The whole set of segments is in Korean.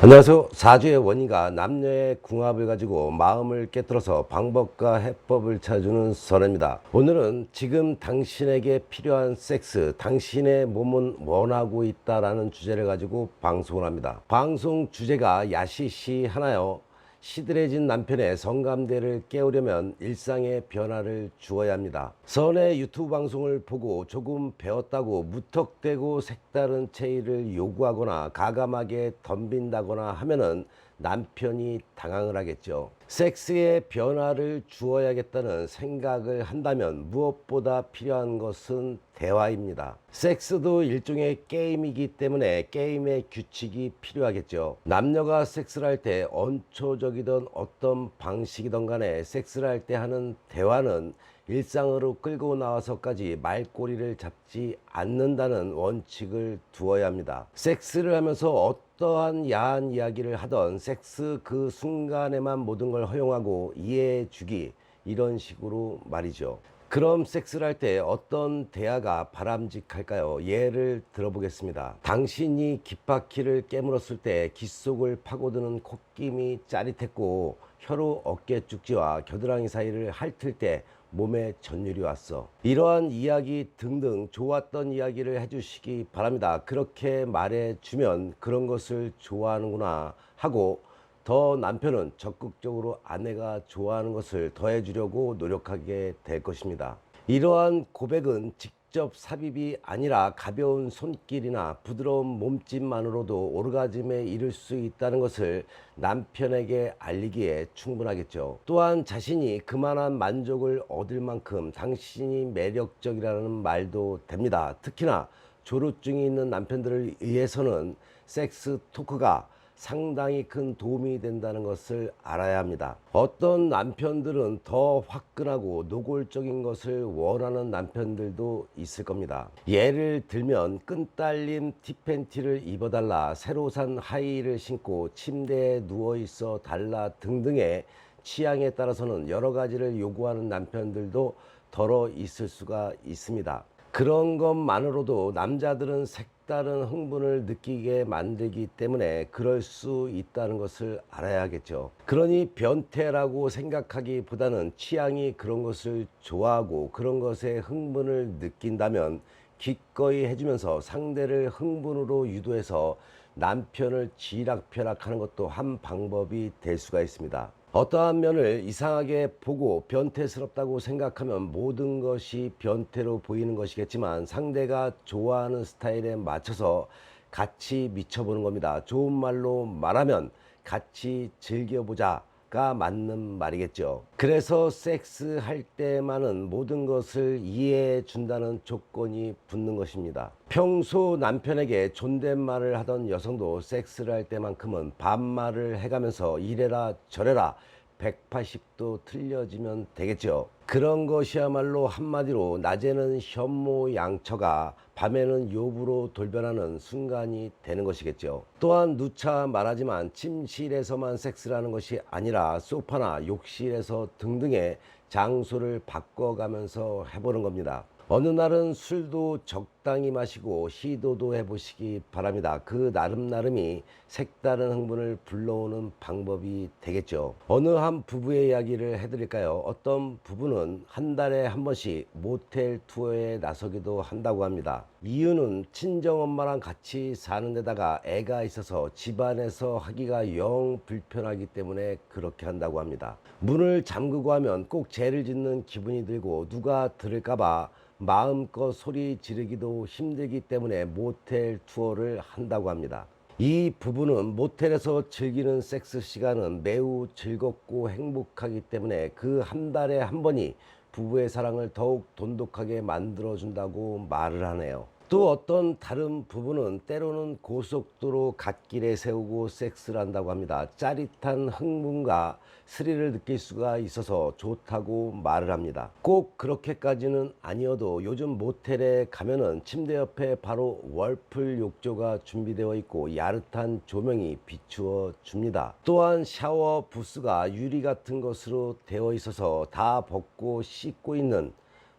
안녕하세요. 사주의 원인과 남녀의 궁합을 가지고 마음을 깨뜨려서 방법과 해법을 찾아주는 선혜입니다. 오늘은 지금 당신에게 필요한 섹스, 당신의 몸은 원하고 있다라는 주제를 가지고 방송을 합니다. 방송 주제가 야시시하나요? 시들해진 남편의 성감대를 깨우려면 일상의 변화를 주어야 합니다. 선의 유튜브 방송을 보고 조금 배웠다고 무턱대고 색다른 체의를 요구하거나 가감하게 덤빈다거나 하면은 남편이 당황을 하겠죠. 섹스에 변화를 주어야겠다는 생각을 한다면 무엇보다 필요한 것은 대화입니다. 섹스도 일종의 게임이기 때문에 게임의 규칙이 필요하겠죠. 남녀가 섹스를 할 때 언초적이던 어떤 방식이든 간에 섹스를 할 때 하는 대화는 일상으로 끌고 나와서까지 말꼬리를 잡지 않는다는 원칙을 두어야 합니다. 섹스를 하면서 어떠한 야한 이야기를 하던 섹스 그 순간에만 모든 걸 허용하고 이해해 주기, 이런 식으로 말이죠. 그럼 섹스를 할 때 어떤 대화가 바람직할까요? 예를 들어보겠습니다. 당신이 귓바퀴를 깨물었을 때 귓속을 파고드는 콧김이 짜릿했고 혀로 어깨 쭉지와 겨드랑이 사이를 핥을 때 몸에 전율이 왔어. 이러한 이야기 등등 좋았던 이야기를 해주시기 바랍니다. 그렇게 말해주면 그런 것을 좋아하는구나 하고 더 남편은 적극적으로 아내가 좋아하는 것을 더해주려고 노력하게 될 것입니다. 이러한 고백은 직접 삽입이 아니라 가벼운 손길이나 부드러운 몸짓만으로도 오르가즘에 이를 수 있다는 것을 남편에게 알리기에 충분하겠죠. 또한 자신이 그만한 만족을 얻을 만큼 당신이 매력적이라는 말도 됩니다. 특히나 조루증이 있는 남편들을 위해서는 섹스 토크가 상당히 큰 도움이 된다는 것을 알아야 합니다. 어떤 남편들은 더 화끈하고 노골적인 것을 원하는 남편들도 있을 겁니다. 예를 들면 끈 딸린 티팬티를 입어달라, 새로 산 하이힐을 신고 침대에 누워있어 달라 등등의 취향에 따라서는 여러 가지를 요구하는 남편들도 덜어 있을 수가 있습니다. 그런 것만으로도 남자들은 색다른 흥분을 느끼게 만들기 때문에 그럴 수 있다는 것을 알아야겠죠. 그러니 변태라고 생각하기보다는 취향이 그런 것을 좋아하고 그런 것에 흥분을 느낀다면 기꺼이 해주면서 상대를 흥분으로 유도해서 남편을 쥐락펴락하는 것도 한 방법이 될 수가 있습니다. 어떠한 면을 이상하게 보고 변태스럽다고 생각하면 모든 것이 변태로 보이는 것이겠지만 상대가 좋아하는 스타일에 맞춰서 같이 미쳐보는 겁니다. 좋은 말로 말하면 같이 즐겨보자 가 맞는 말이겠죠. 그래서 섹스 할 때만은 모든 것을 이해해 준다는 조건이 붙는 것입니다. 평소 남편에게 존댓말을 하던 여성도 섹스를 할 때만큼은 반말을 해가면서 이래라 저래라 180도 틀려지면 되겠죠. 그런 것이야말로 한마디로 낮에는 현모양처가 밤에는 요부로 돌변하는 순간이 되는 것이겠죠. 또한 누차 말하지만 침실에서만 섹스를 하는 것이 아니라 소파나 욕실에서 등등의 장소를 바꿔가면서 해보는 겁니다. 어느 날은 술도 적당히 마시고 시도도 해보시기 바랍니다. 그 나름나름이 색다른 흥분을 불러오는 방법이 되겠죠. 어느 한 부부의 이야기를 해드릴까요? 어떤 부부는 한 달에 한 번씩 모텔 투어에 나서기도 한다고 합니다. 이유는 친정엄마랑 같이 사는 데다가 애가 있어서 집안에서 하기가 영 불편하기 때문에 그렇게 한다고 합니다. 문을 잠그고 하면 꼭 죄를 짓는 기분이 들고 누가 들을까봐 마음껏 소리 지르기도 힘들기 때문에 모텔 투어를 한다고 합니다. 이 부부는 모텔에서 즐기는 섹스 시간은 매우 즐겁고 행복하기 때문에 그 한 달에 한 번이 부부의 사랑을 더욱 돈독하게 만들어준다고 말을 하네요. 또 어떤 다른 부부는 때로는 고속도로 갓길에 세우고 섹스를 한다고 합니다. 짜릿한 흥분과 스릴을 느낄 수가 있어서 좋다고 말을 합니다. 꼭 그렇게까지는 아니어도 요즘 모텔에 가면은 침대 옆에 바로 월풀 욕조가 준비되어 있고 야릇한 조명이 비추어 줍니다. 또한 샤워 부스가 유리 같은 것으로 되어 있어서 다 벗고 씻고 있는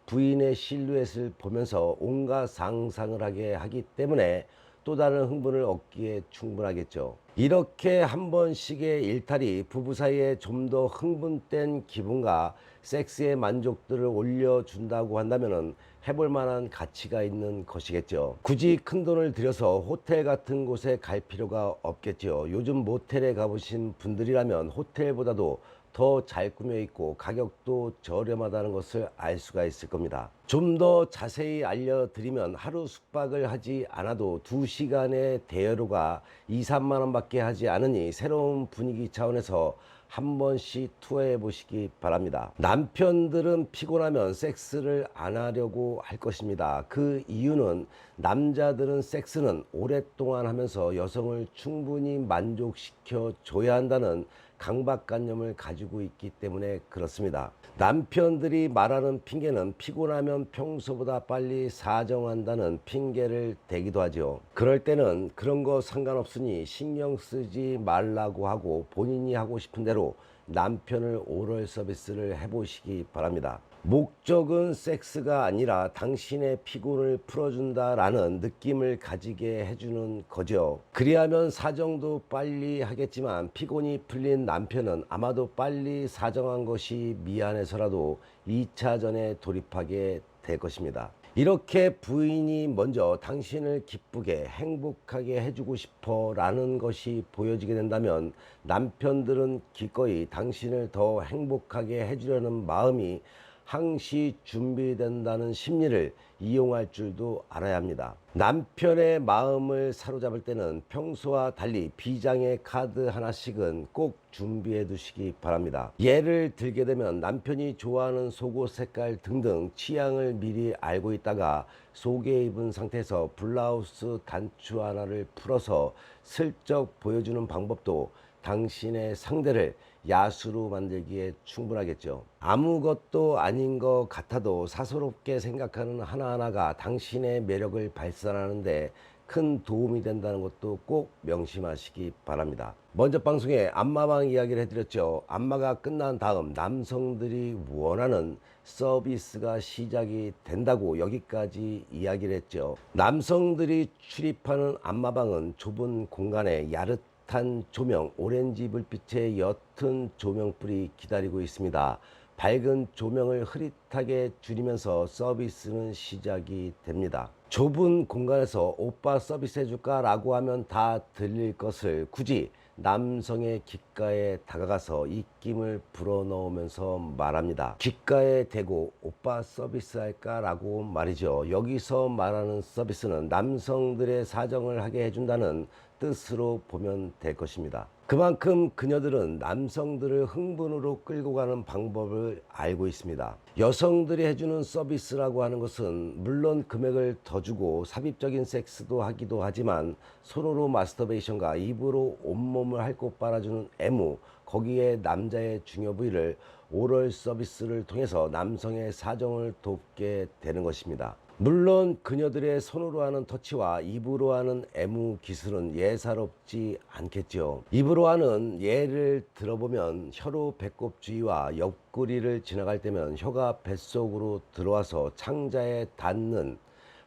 부인의 실루엣을 보면서 온갖 상상을 하게 하기 때문에 또 다른 흥분을 얻기에 충분하겠죠. 이렇게 한 번씩의 일탈이 부부 사이에 좀 더 흥분된 기분과 섹스의 만족도를 올려준다고 한다면 해볼 만한 가치가 있는 것이겠죠. 굳이 큰 돈을 들여서 호텔 같은 곳에 갈 필요가 없겠죠. 요즘 모텔에 가보신 분들이라면 호텔보다도 더 잘 꾸며 있고 가격도 저렴하다는 것을 알 수가 있을 겁니다. 좀 더 자세히 알려드리면 하루 숙박을 하지 않아도 2시간의 대여료가 2, 3만 원 밖에 하지 않으니 새로운 분위기 차원에서 한 번씩 투어해 보시기 바랍니다. 남편들은 피곤하면 섹스를 안 하려고 할 것입니다. 그 이유는 남자들은 섹스는 오랫동안 하면서 여성을 충분히 만족시켜 줘야 한다는 강박관념을 가지고 있기 때문에 그렇습니다. 남편들이 말하는 핑계는 피곤하면 평소보다 빨리 사정한다는 핑계를 대기도 하죠. 그럴 때는 그런 거 상관없으니 신경 쓰지 말라고 하고 본인이 하고 싶은 대로 남편을 오럴 서비스를 해보시기 바랍니다. 목적은 섹스가 아니라 당신의 피곤을 풀어준다라는 느낌을 가지게 해주는 거죠. 그리하면 사정도 빨리 하겠지만 피곤이 풀린 남편은 아마도 빨리 사정한 것이 미안해서라도 2차전에 돌입하게 될 것입니다. 이렇게 부인이 먼저 당신을 기쁘게 행복하게 해주고 싶어 라는 것이 보여지게 된다면 남편들은 기꺼이 당신을 더 행복하게 해주려는 마음이 항시 준비된다는 심리를 이용할 줄도 알아야 합니다. 남편의 마음을 사로잡을 때는 평소와 달리 비장의 카드 하나씩은 꼭 준비해 두시기 바랍니다. 예를 들게 되면 남편이 좋아하는 속옷 색깔 등등 취향을 미리 알고 있다가 속에 입은 상태에서 블라우스 단추 하나를 풀어서 슬쩍 보여주는 방법도 당신의 상대를 야수로 만들기에 충분하겠죠. 아무것도 아닌 것 같아도 사소롭게 생각하는 하나하나가 당신의 매력을 발산하는데 큰 도움이 된다는 것도 꼭 명심하시기 바랍니다. 먼저 방송에 안마방 이야기를 해드렸죠. 안마가 끝난 다음 남성들이 원하는 서비스가 시작이 된다고 여기까지 이야기를 했죠. 남성들이 출입하는 안마방은 좁은 공간에 야릇한 조명, 오렌지 불빛의 옅은 조명불이 기다리고 있습니다. 밝은 조명을 흐릿하게 줄이면서 서비스는 시작이 됩니다. 좁은 공간에서 오빠 서비스 해줄까 라고 하면 다 들릴 것을 굳이 남성의 귓가에 다가가서 입김을 불어넣으면서 말합니다. 귓가에 대고 오빠 서비스 할까 라고 말이죠. 여기서 말하는 서비스는 남성들의 사정을 하게 해준다는 뜻으로 보면 될 것입니다. 그만큼 그녀들은 남성들을 흥분으로 끌고 가는 방법을 알고 있습니다. 여성들이 해주는 서비스라고 하는 것은 물론 금액을 더 주고 삽입적인 섹스도 하기도 하지만 손으로 마스터베이션과 입으로 온몸을 핥고 빨아주는 애무, 거기에 남자의 중요 부위를 오럴 서비스를 통해서 남성의 사정을 돕게 되는 것입니다. 물론 그녀들의 손으로 하는 터치와 입으로 하는 애무 기술은 예사롭지 않겠죠. 입으로 하는 예를 들어보면 혀로 배꼽 주위와 옆구리를 지나갈 때면 혀가 뱃속으로 들어와서 창자에 닿는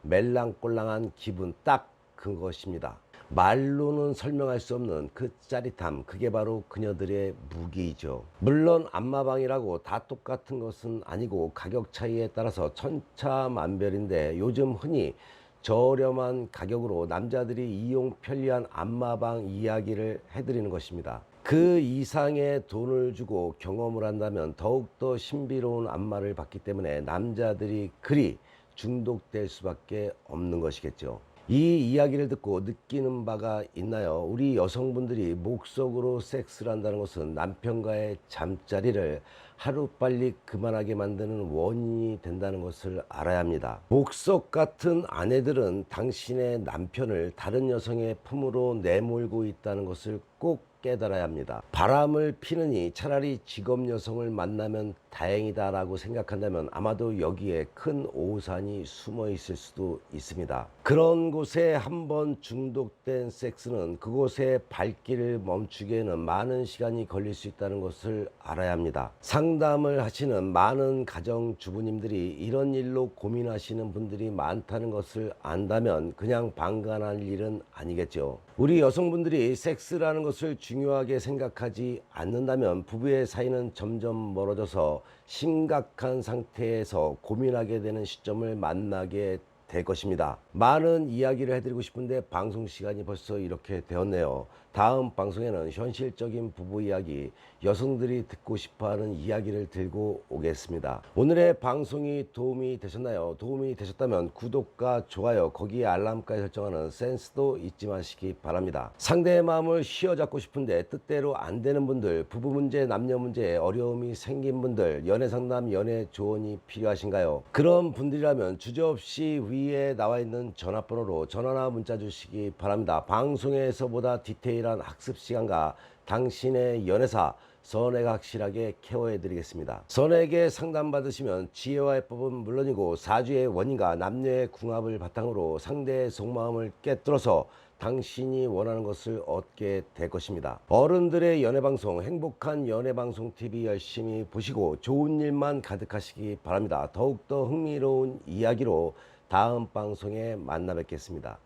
멜랑꼴랑한 기분, 딱 그것입니다. 말로는 설명할 수 없는 그 짜릿함, 그게 바로 그녀들의 무기이죠. 물론 안마방이라고 다 똑같은 것은 아니고 가격 차이에 따라서 천차만별인데 요즘 흔히 저렴한 가격으로 남자들이 이용 편리한 안마방 이야기를 해드리는 것입니다. 그 이상의 돈을 주고 경험을 한다면 더욱더 신비로운 안마를 받기 때문에 남자들이 그리 중독될 수밖에 없는 것이겠죠. 이 이야기를 듣고 느끼는 바가 있나요? 우리 여성분들이 목적으로 섹스를 한다는 것은 남편과의 잠자리를 하루빨리 그만하게 만드는 원인이 된다는 것을 알아야 합니다. 목석 같은 아내들은 당신의 남편을 다른 여성의 품으로 내몰고 있다는 것을 꼭 깨달아야 합니다. 바람을 피느니 차라리 직업 여성을 만나면 다행이다 라고 생각한다면 아마도 여기에 큰 오산이 숨어 있을 수도 있습니다. 그런 곳에 한번 중독된 섹스는 그곳의 발길을 멈추기에는 많은 시간이 걸릴 수 있다는 것을 알아야 합니다. 상담을 하시는 많은 가정주부님들이 이런 일로 고민하시는 분들이 많다는 것을 안다면 그냥 방관할 일은 아니겠죠. 우리 여성분들이 섹스라는 것을 중요하게 생각하지 않는다면 부부의 사이는 점점 멀어져서 심각한 상태에서 고민하게 되는 시점을 만나게 될 것입니다. 많은 이야기를 해드리고 싶은데 방송 시간이 벌써 이렇게 되었네요. 다음 방송에는 현실적인 부부 이야기, 여성들이 듣고 싶어하는 이야기를 들고 오겠습니다. 오늘의 방송이 도움이 되셨나요? 도움이 되셨다면 구독과 좋아요, 거기에 알람까지 설정하는 센스도 잊지 마시기 바랍니다. 상대의 마음을 휘어잡고 싶은데 뜻대로 안 되는 분들, 부부 문제, 남녀 문제에 어려움이 생긴 분들, 연애 상담, 연애 조언이 필요하신가요? 그런 분들이라면 주저없이 위에 나와 있는 전화번호로 전화나 문자 주시기 바랍니다. 방송에서보다 디테일한 학습 시간과 당신의 연애사 선혜가 확실하게 케어해 드리겠습니다. 선혜에게 상담받으시면 지혜와 해법은 물론이고 사주의 원인과 남녀의 궁합을 바탕으로 상대의 속마음을 깨뚫어서 당신이 원하는 것을 얻게 될 것입니다. 어른들의 연애방송, 행복한 연애방송 TV 열심히 보시고 좋은 일만 가득하시기 바랍니다. 더욱더 흥미로운 이야기로 다음 방송에 만나 뵙겠습니다.